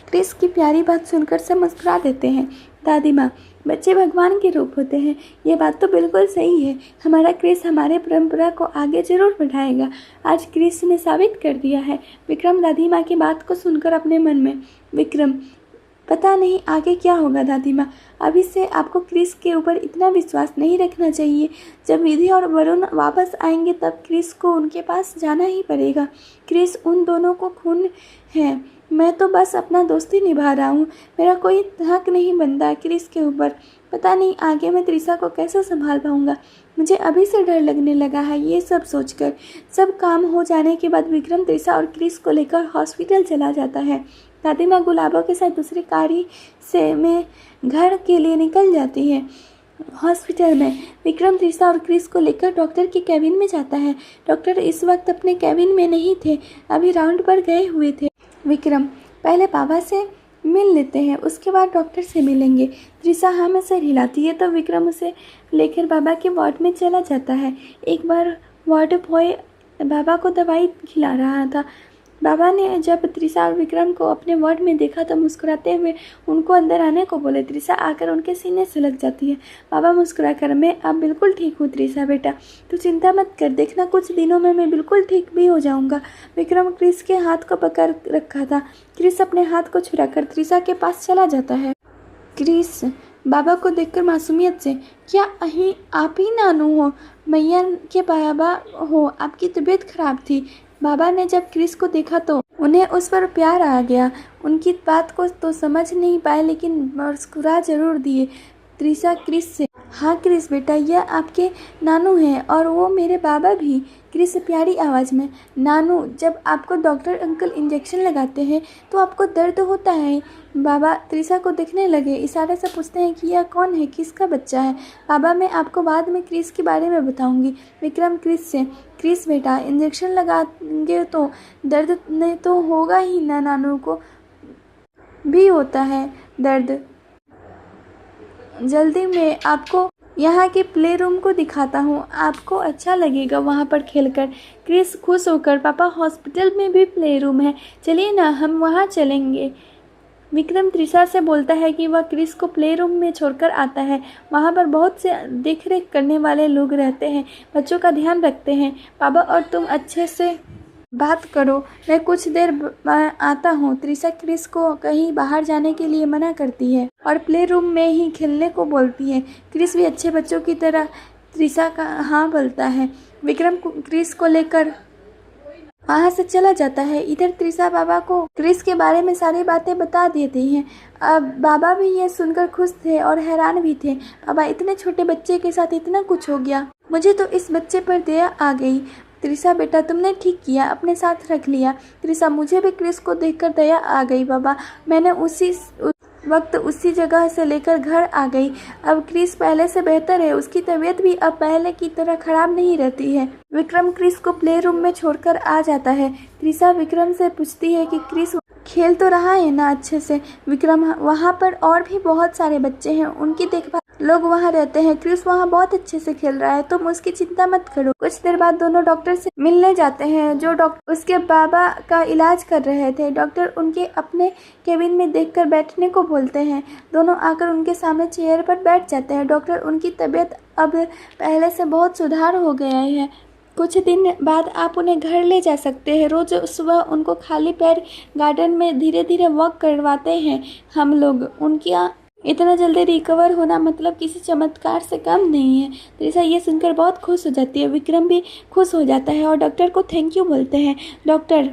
क्रिस की प्यारी बात सुनकर सब मुस्कुरा देते हैं। दादी माँ, बच्चे भगवान के रूप होते हैं। ये बात तो बिल्कुल सही है। हमारा क्रिस हमारे परंपरा को आगे जरूर बढ़ाएगा। आज क्रिस ने साबित कर दिया है। विक्रम दादी माँ की बात को सुनकर अपने मन में, विक्रम पता नहीं आगे क्या होगा दादी माँ। अभी से आपको क्रिस के ऊपर इतना विश्वास नहीं रखना चाहिए। जब विधि और वरुण वापस आएंगे तब क्रिस को उनके पास जाना ही पड़ेगा। क्रिस उन दोनों को खून है। मैं तो बस अपना दोस्ती निभा रहा हूँ। मेरा कोई हक नहीं बनता क्रिस के ऊपर। पता नहीं आगे मैं त्रिशा को कैसे संभाल पाऊँगा। मुझे अभी से डर लगने लगा है ये सब सोचकर। सब काम हो जाने के बाद विक्रम त्रिशा और क्रिस को लेकर हॉस्पिटल चला जाता है। दादी माँ गुलाबों के साथ दूसरी गाड़ी से में घर के लिए निकल जाती है। हॉस्पिटल में विक्रम त्रिशा और क्रिस को लेकर डॉक्टर के कैबिन में जाता है। डॉक्टर इस वक्त अपने कैबिन में नहीं थे, अभी राउंड पर गए हुए थे। विक्रम पहले बाबा से मिल लेते हैं, उसके बाद डॉक्टर से मिलेंगे। त्रिशा हाँ में सर हिलाती है तो विक्रम उसे लेकर बाबा के वार्ड में चला जाता है। एक बार वार्ड बॉय बाबा को दवाई खिला रहा था। बाबा ने जब त्रिशा और विक्रम को अपने वार्ड में देखा तो मुस्कुराते हुए उनको अंदर आने को बोले। त्रिशा आकर उनके सीने से लग जाती है। बाबा मुस्कुराकर, मैं अब बिल्कुल ठीक हूँ त्रिशा बेटा, तू चिंता मत कर, देखना कुछ दिनों में मैं बिल्कुल ठीक भी हो जाऊँगा। विक्रम क्रिस के हाथ को पकड़ रखा था। क्रिस अपने हाथ को छुड़ाकर त्रिशा के पास चला जाता है। क्रिस बाबा को देखकर मासूमियत से, क्या अहीं आप ही नानू हो? मैया के बाबा हो, आपकी तबीयत खराब थी। बाबा ने जब क्रिस को देखा तो उन्हें उस पर प्यार आ गया। उनकी बात को तो समझ नहीं पाए लेकिन मुस्कुरा जरूर दिए। त्रिशा क्रिस से, हाँ क्रिस बेटा, यह आपके नानू हैं और वो मेरे बाबा भी। क्रिस प्यारी आवाज़ में, नानू, जब आपको डॉक्टर अंकल इंजेक्शन लगाते हैं तो आपको दर्द होता है? बाबा त्रिशा को देखने लगे, इशारे से पूछते हैं कि यह कौन है, किसका बच्चा है? बाबा, मैं आपको बाद में क्रिस के बारे में बताऊंगी। विक्रम क्रिस से, क्रिस बेटा, इंजेक्शन लगाएंगे तो दर्द नहीं तो होगा ही ना, नानू को भी होता है दर्द। जल्दी मैं आपको यहाँ के प्ले रूम को दिखाता हूँ, आपको अच्छा लगेगा वहाँ पर खेलकर। क्रिस खुश होकर, पापा हॉस्पिटल में भी प्ले रूम है, चलिए ना हम वहाँ चलेंगे। विक्रम त्रिशा से बोलता है कि वह क्रिस को प्ले रूम में छोड़कर आता है। वहाँ पर बहुत से देख रेख करने वाले लोग रहते हैं, बच्चों का ध्यान रखते हैं। पापा और तुम अच्छे से बात करो, मैं कुछ देर आता हूँ। त्रिशा क्रिस को कहीं बाहर जाने के लिए मना करती है और प्ले रूम में ही खेलने को बोलती है। क्रिस भी अच्छे बच्चों की तरह त्रिशा का हाँ बोलता है। विक्रम क्रिस को लेकर वहाँ से चला जाता है। इधर त्रिशा बाबा को क्रिस के बारे में सारी बातें बता देती हैं। अब बाबा भी ये सुनकर खुश थे और हैरान भी थे। बाबा, इतने छोटे बच्चे के साथ इतना कुछ हो गया, मुझे तो इस बच्चे पर दया आ गई। त्रिशा बेटा, तुमने ठीक किया, अपने साथ रख लिया। त्रिशा, मुझे भी क्रिस को देखकर दया आ गई बाबा, मैंने उसी वक्त उसी जगह से लेकर घर आ गई। अब क्रिस पहले से बेहतर है, उसकी तबीयत भी अब पहले की तरह खराब नहीं रहती है। विक्रम क्रिस को प्ले रूम में छोड़कर आ जाता है। त्रिशा विक्रम से पूछती है कि क्रिस खेल तो रहा है ना अच्छे से? विक्रम, वहाँ पर और भी बहुत सारे बच्चे हैं, उनकी देखभाल लोग वहाँ रहते हैं। क्रिस वहाँ बहुत अच्छे से खेल रहा है, तुम उसकी चिंता मत करो। कुछ देर बाद दोनों डॉक्टर से मिलने जाते हैं जो डॉक्टर उसके बाबा का इलाज कर रहे थे। डॉक्टर उनके अपने केबिन में देखकर बैठने को बोलते हैं। दोनों आकर उनके सामने चेयर पर बैठ जाते हैं। डॉक्टर, उनकी तबीयत अब पहले से बहुत सुधार हो गया है, कुछ दिन बाद आप उन्हें घर ले जा सकते हैं। रोज़ सुबह उनको खाली पैर गार्डन में धीरे धीरे वॉक करवाते हैं हम लोग। उनकी इतना जल्दी रिकवर होना मतलब किसी चमत्कार से कम नहीं है। त्रिशा ये सुनकर बहुत खुश हो जाती है। विक्रम भी खुश हो जाता है और डॉक्टर को थैंक यू बोलते हैं। डॉक्टर,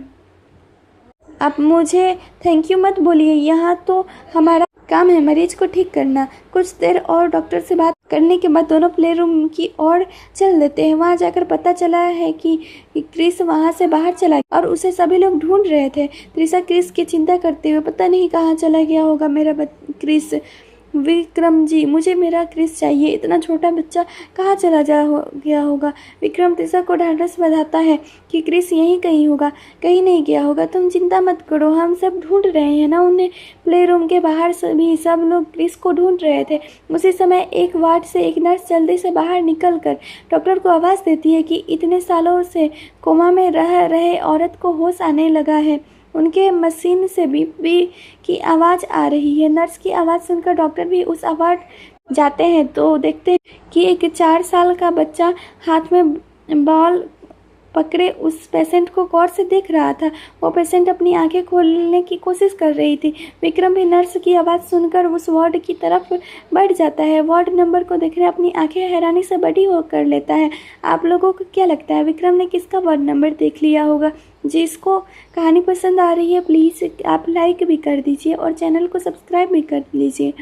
आप मुझे थैंक यू मत बोलिए, यहाँ तो हमारा काम है मरीज को ठीक करना। कुछ देर और डॉक्टर से बात करने के बाद दोनों प्ले रूम की ओर चल देते हैं। वहाँ जाकर पता चला है कि क्रिस वहाँ से बाहर चला गया और उसे सभी लोग ढूंढ रहे थे। त्रिशा क्रिस की चिंता करते हुए, पता नहीं कहाँ चला गया होगा मेरा क्रिस। विक्रम जी, मुझे मेरा क्रिस चाहिए, इतना छोटा बच्चा कहाँ चला गया होगा। विक्रम त्रिशा को ढांढस बंधाता है कि क्रिस यहीं कहीं होगा, कहीं नहीं गया होगा, तुम चिंता मत करो, हम सब ढूंढ रहे हैं ना उन्हें। प्ले रूम के बाहर से भी सब लोग क्रिस को ढूंढ रहे थे। उसी समय एक वार्ड से एक नर्स जल्दी से बाहर निकल कर डॉक्टर को आवाज़ देती है कि इतने सालों से कोमा में रह रहे औरत को होश आने लगा है, उनके मशीन से बीपी की आवाज़ आ रही है। नर्स की आवाज़ सुनकर डॉक्टर भी उस जाते हैं तो देखते हैं कि एक 4 साल का बच्चा हाथ में बॉल पकड़े उस पेशेंट को गौर से देख रहा था। वो पेशेंट अपनी आंखें खोलने की कोशिश कर रही थी। विक्रम भी नर्स की आवाज़ सुनकर उस वार्ड की तरफ बढ़ जाता है। वार्ड नंबर को देखने अपनी आंखें हैरानी से बड़ी हो कर लेता है। आप लोगों को क्या लगता है विक्रम ने किसका वार्ड नंबर देख लिया होगा? जिसको कहानी पसंद आ रही है प्लीज़ आप लाइक भी कर दीजिए और चैनल को सब्सक्राइब भी कर लीजिए।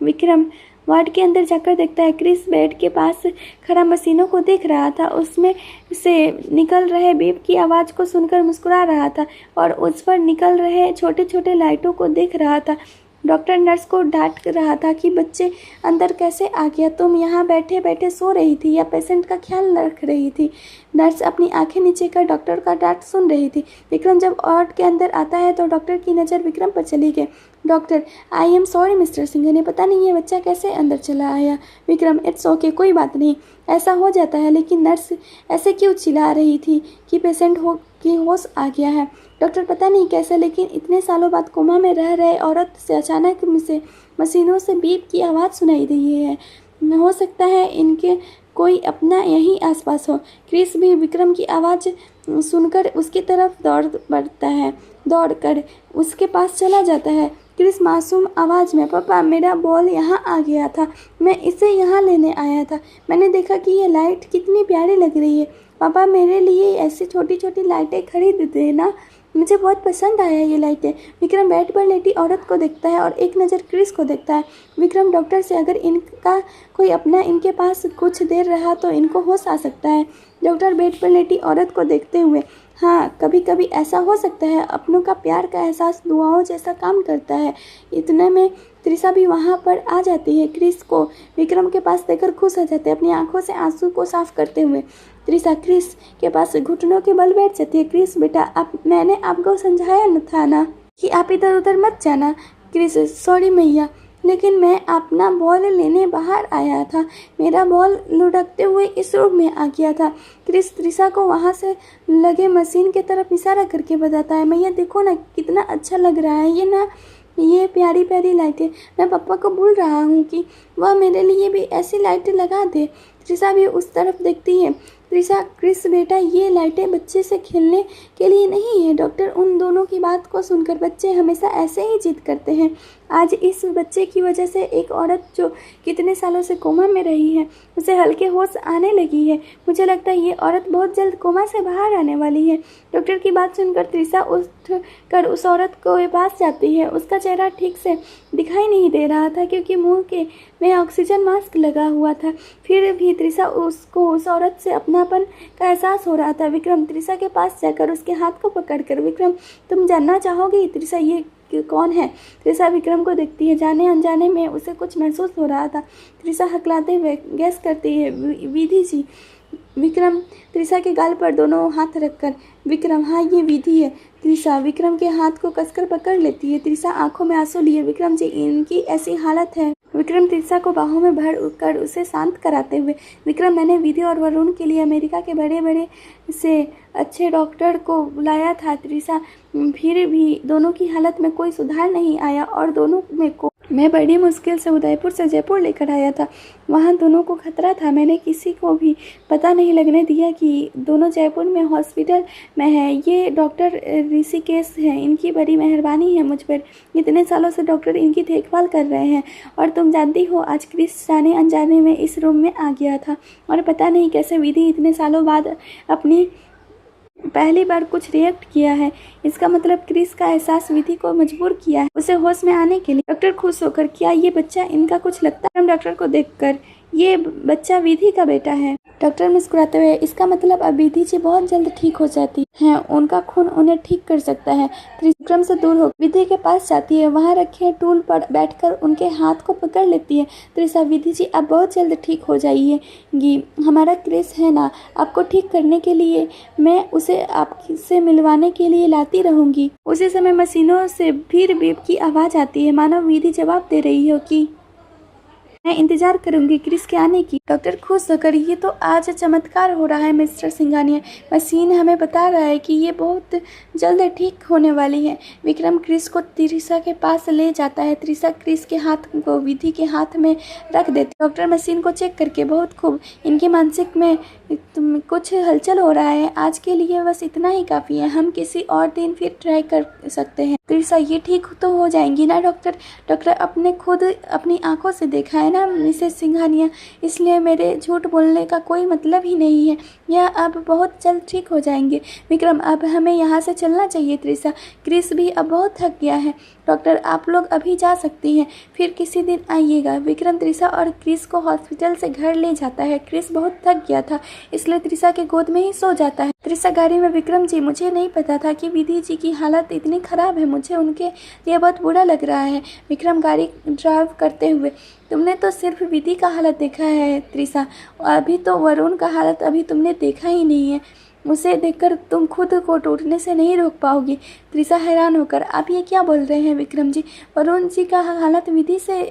विक्रम वार्ड के अंदर जाकर देखता है क्रिस बेड के पास खड़ा मशीनों को देख रहा था। उसमें से निकल रहे बीप की आवाज़ को सुनकर मुस्कुरा रहा था और उस पर निकल रहे छोटे छोटे लाइटों को देख रहा था। डॉक्टर नर्स को डांट रहा था कि बच्चे अंदर कैसे आ गया? तुम यहाँ बैठे बैठे सो रही थी या पेशेंट का ख्याल रख रही थी? नर्स अपनी आंखें नीचे कर डॉक्टर का डांट सुन रही थी। विक्रम जब वार्ड के अंदर आता है तो डॉक्टर की नज़र विक्रम पर चली गई। Doctor I am sorry mister Singhania, पता नहीं ये बच्चा कैसे अंदर चला आया। विक्रम इट्स ओके, कोई बात नहीं, ऐसा हो जाता है। लेकिन नर्स ऐसे क्यों चिल्ला रही थी कि पेशेंट की होश आ गया है? डॉक्टर पता नहीं कैसे लेकिन इतने सालों बाद कोमा में रह रहे औरत से अचानक से मशीनों से बीप की आवाज़ सुनाई रही है। हो सकता है इनके कोई अपना यहीं आसपास हो। क्रिस भी विक्रम की आवाज़ सुनकर उसकी तरफ दौड़कर उसके पास चला जाता है। क्रिस मासूम आवाज़ में, पापा मेरा बॉल यहाँ आ गया था, मैं इसे यहाँ लेने आया था। मैंने देखा कि ये लाइट कितनी प्यारी लग रही है। पापा मेरे लिए ऐसी छोटी छोटी लाइटें खरीद देना, मुझे बहुत पसंद आया ये लाइटें। विक्रम बेड पर लेटी औरत को देखता है और एक नज़र क्रिस को देखता है। विक्रम डॉक्टर से अगर इनका कोई अपना इनके पास कुछ देर रहा तो इनको होश आ सकता है। डॉक्टर बेड पर लेटी औरत को देखते हुए, हाँ कभी कभी ऐसा हो सकता है। अपनों का प्यार का एहसास दुआओं जैसा काम करता है। इतने में त्रिशा भी वहाँ पर आ जाती है। क्रिस को विक्रम के पास देखकर खुश हो जाते हैं, अपनी आंखों से आंसू को साफ करते हुए। त्रिशा क्रिस के पास घुटनों के बल बैठ जाती है। क्रिस बेटा मैंने आपको समझाया न था ना कि आप इधर उधर मत जाना। क्रिस सॉरी मैया, लेकिन मैं अपना बॉल लेने बाहर आया था, मेरा बॉल लुढ़कते हुए इस रूम में आ गया था। क्रिस त्रिशा को वहाँ से लगे मशीन की तरफ इशारा करके बताता है, मैया देखो ना कितना अच्छा लग रहा है ये प्यारी प्यारी लाइटें। मैं पापा को बोल रहा हूँ कि वह मेरे लिए भी ऐसी लाइटें लगा दे। त्रिशा भी उस तरफ देखती है। त्रिशा क्रिस बेटा ये लाइटें बच्चे से खेलने के लिए नहीं है। डॉक्टर उन दोनों की बात को सुनकर बच्चे हमेशा ऐसे ही जिद करते हैं। आज इस बच्चे की वजह से एक औरत जो कितने सालों से कोमा में रही है उसे हल्के होश आने लगी है। मुझे लगता है ये औरत बहुत जल्द कोमा से बाहर आने वाली है। डॉक्टर की बात सुनकर त्रिशा उठ कर उस औरत के पास जाती है। उसका चेहरा ठीक से दिखाई नहीं दे रहा था क्योंकि मुंह के में ऑक्सीजन मास्क लगा हुआ था। फिर भी त्रिशा उसको उस औरत से अपनापन का एहसास हो रहा था। विक्रम त्रिशा के पास जाकर उसके हाथ को पकड़कर, विक्रम तुम जानना चाहोगी त्रिशा ये कौन है? त्रिशा विक्रम को देखती है। जाने अनजाने में उसे कुछ महसूस हो रहा था। त्रिशा हकलाते हुए गैस करती है, विधि जी। विक्रम त्रिशा के गाल पर दोनों हाथ रखकर, विक्रम हाँ ये विधि है। त्रिशा विक्रम के हाथ को कसकर पकड़ लेती है। त्रिशा आंखों में आंसू लिए, विक्रम जी इनकी ऐसी हालत है। विक्रम त्रिशा को बाहों में भर कर उसे शांत कराते हुए, विक्रम मैंने विधि और वरुण के लिए अमेरिका के बड़े बड़े से अच्छे डॉक्टर को बुलाया था। त्रिशा फिर भी दोनों की हालत में कोई सुधार नहीं आया और दोनों में को मैं बड़ी मुश्किल से उदयपुर से जयपुर लेकर आया था। वहाँ दोनों को खतरा था। मैंने किसी को भी पता नहीं लगने दिया कि दोनों जयपुर में हॉस्पिटल में है। ये डॉक्टर ऋषिकेश हैं, इनकी बड़ी मेहरबानी है मुझ पर। इतने सालों से डॉक्टर इनकी देखभाल कर रहे हैं। और तुम जानती हो आज क्रिस जाने अनजाने में इस रूम में आ गया था और पता नहीं कैसे विधि इतने सालों बाद अपनी पहली बार कुछ रिएक्ट किया है। इसका मतलब क्रिस का एहसास विधि को मजबूर किया है उसे होश में आने के लिए। डॉक्टर खुश होकर, क्या ये बच्चा इनका कुछ लगता है? हम डॉक्टर को देखकर, ये बच्चा विधि का बेटा है। डॉक्टर मुस्कुराते हुए, इसका मतलब अब विधि जी बहुत जल्द ठीक हो जाती है, उनका खून उन्हें ठीक कर सकता है। विक्रम से दूर हो विधि के पास जाती है, वहाँ रखे टूल पर बैठकर उनके हाथ को पकड़ लेती है। त्रिशा विधि जी अब बहुत जल्द ठीक हो जाइएगी, हमारा क्रिस है ना, आपको ठीक करने के लिए मैं उसे आपसे मिलवाने के लिए लाती रहूंगी। उसी समय मशीनों से फिर बीप की आवाज़ आती है, मानो विधि जवाब दे रही हो कि मैं इंतजार करूंगी क्रिस के आने की। डॉक्टर खुश होकर, ये तो आज चमत्कार हो रहा है मिस्टर सिंघानिया। मशीन हमें बता रहा है कि ये बहुत जल्द ठीक होने वाली है। विक्रम क्रिस को त्रिशा के पास ले जाता है। त्रिशा क्रिस के हाथ को विधि के हाथ में रख देती। डॉक्टर मशीन को चेक करके, बहुत खूब, इनके मानसिक में कुछ हलचल हो रहा है। आज के लिए बस इतना ही काफ़ी है, हम किसी और दिन फिर ट्राई कर सकते हैं। त्रिशा, ये ठीक तो हो जाएंगी ना डॉक्टर? डॉक्टर, अपने खुद अपनी आंखों से देखा है ना मिसेस सिंघानिया, इसलिए मेरे झूठ बोलने का कोई मतलब ही नहीं है। यह अब बहुत जल्द ठीक हो जाएंगे। विक्रम, अब हमें यहाँ से चलना चाहिए। त्रिशा, क्रिस भी अब बहुत थक गया है। डॉक्टर, आप लोग अभी जा सकती हैं, फिर किसी दिन आइएगा। विक्रम त्रिशा और क्रिस को हॉस्पिटल से घर ले जाता है। क्रिस बहुत थक गया था, इसलिए त्रिशा के गोद में ही सो जाता है। त्रिशा गाड़ी में, विक्रम जी, मुझे नहीं पता था कि विधि जी की हालत इतनी ख़राब है, मुझे उनके लिए बहुत बुरा लग रहा है। विक्रम गाड़ी ड्राइव करते हुए, तुमने तो सिर्फ विधि का हालत देखा है त्रिशा, अभी तो वरुण का हालत अभी तुमने देखा ही नहीं है। उसे देखकर तुम खुद को टूटने से नहीं रोक पाओगी। त्रिशा हैरान होकर, आप ये क्या बोल रहे हैं विक्रम जी? वरुण जी का हालत विधि से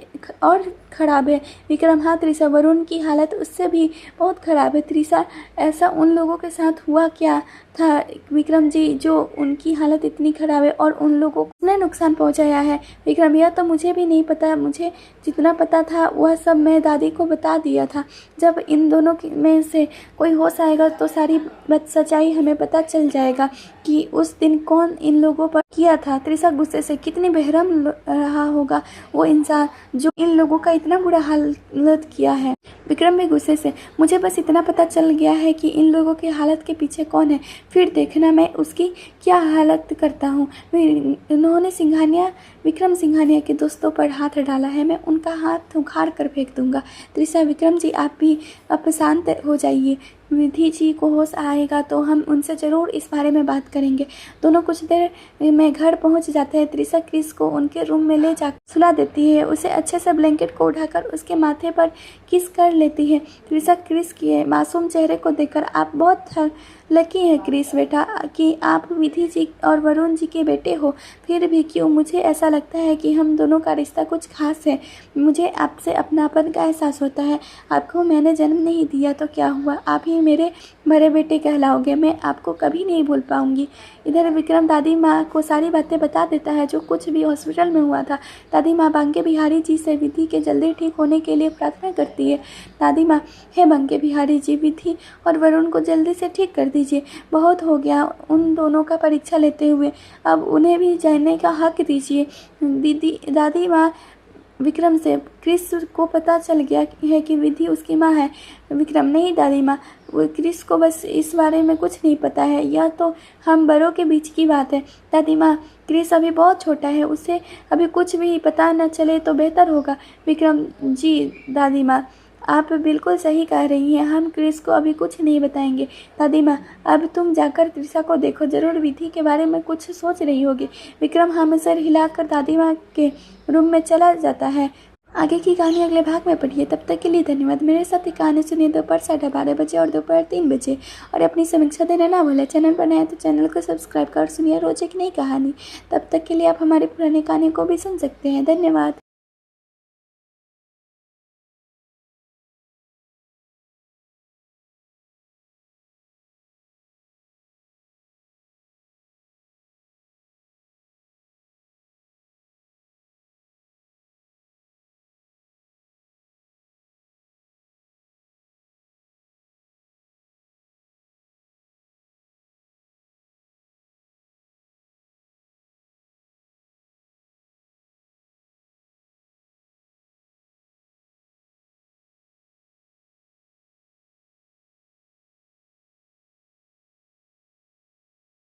और ख़राब है। विक्रम, हाँ त्रिशा, वरुण की हालत उससे भी बहुत ख़राब है। त्रिशा, ऐसा उन लोगों के साथ हुआ क्या था विक्रम जी, जो उनकी हालत इतनी ख़राब है और उन लोगों को कितना नुकसान पहुंचाया है? विक्रम, यह तो मुझे भी नहीं पता, मुझे जितना पता था वह सब मैं दादी को बता दिया था। जब इन दोनों में से कोई होश आएगा तो सारी सच्चाई हमें पता चल जाएगा कि उस दिन कौन इन लोगों पर किया था। त्रिशा गुस्से से, कितनी बेरहम रहा होगा वो इंसान जो इन लोगों का इतना बुरा हालत किया है। विक्रम भी गुस्से से, मुझे बस इतना पता चल गया है कि इन लोगों की हालत के पीछे कौन है, फिर देखना मैं उसकी क्या हालत करता हूँ। उन्होंने विक्रम सिंघानिया के दोस्तों पर हाथ डाला है, मैं उनका हाथ उखाड़ कर फेंक दूंगा। त्रिशा, विक्रम जी, आप भी अब शांत हो जाइए। विधि जी को होश आएगा तो हम उनसे ज़रूर इस बारे में बात करेंगे। दोनों कुछ देर में घर पहुंच जाते हैं। त्रिशा क्रिस को उनके रूम में ले जाकर सुला देती है, उसे अच्छे से ब्लैंकेट को उठाकर उसके माथे पर किस कर लेती है। त्रिशा क्रिस के मासूम चेहरे को देखकर, आप बहुत लकी है क्रिस बेटा कि आप विधि जी और वरुण जी के बेटे हो। फिर भी क्यों, मुझे ऐसा लगता है कि हम दोनों का रिश्ता कुछ खास है। मुझे आपसे अपनापन का एहसास होता है। आपको मैंने जन्म नहीं दिया तो क्या हुआ, आप ही मेरे बड़े बेटे कहलाओगे। मैं आपको कभी नहीं भूल पाऊंगी। इधर विक्रम दादी माँ को सारी बातें बता देता है जो कुछ भी हॉस्पिटल में हुआ था। दादी माँ बांके बिहारी जी से विधि के जल्दी ठीक होने के लिए प्रार्थना करती है। दादी माँ, हे बांके बिहारी जी, विधि और वरुण को जल्दी से ठीक कर दीजिए। बहुत हो गया उन दोनों का परीक्षा लेते हुए, अब उन्हें भी जानने का हक दीजिए। दादी माँ विक्रम से, क्रिस को पता चल गया है कि विधि उसकी माँ है। विक्रम, नहीं दादी माँ, क्रिस को बस इस बारे में कुछ नहीं पता है, यह तो हम बड़ों के बीच की बात है। दादी माँ, क्रिस अभी बहुत छोटा है, उसे अभी कुछ भी पता न चले तो बेहतर होगा। विक्रम जी, दादी माँ आप बिल्कुल सही कह रही हैं, हम क्रिस को अभी कुछ नहीं बताएंगे। दादी माँ, अब तुम जाकर त्रिशा को देखो, ज़रूर विधि के बारे में कुछ सोच रही होगी। विक्रम हम सर हिलाकर दादी माँ के रूम में चला जाता है। आगे की कहानी अगले भाग में पढ़िए। तब तक के लिए धन्यवाद। मेरे साथ ही कहानी सुनिए दोपहर 12:30 बजे और दोपहर 3 बजे, और अपनी समीक्षा देना ना भूलें। चैनल पर नए तो चैनल को सब्सक्राइब कर सुनिए रोज एक नई कहानी। तब तक के लिए आप हमारी पुरानी कहानी को भी सुन सकते हैं। धन्यवाद।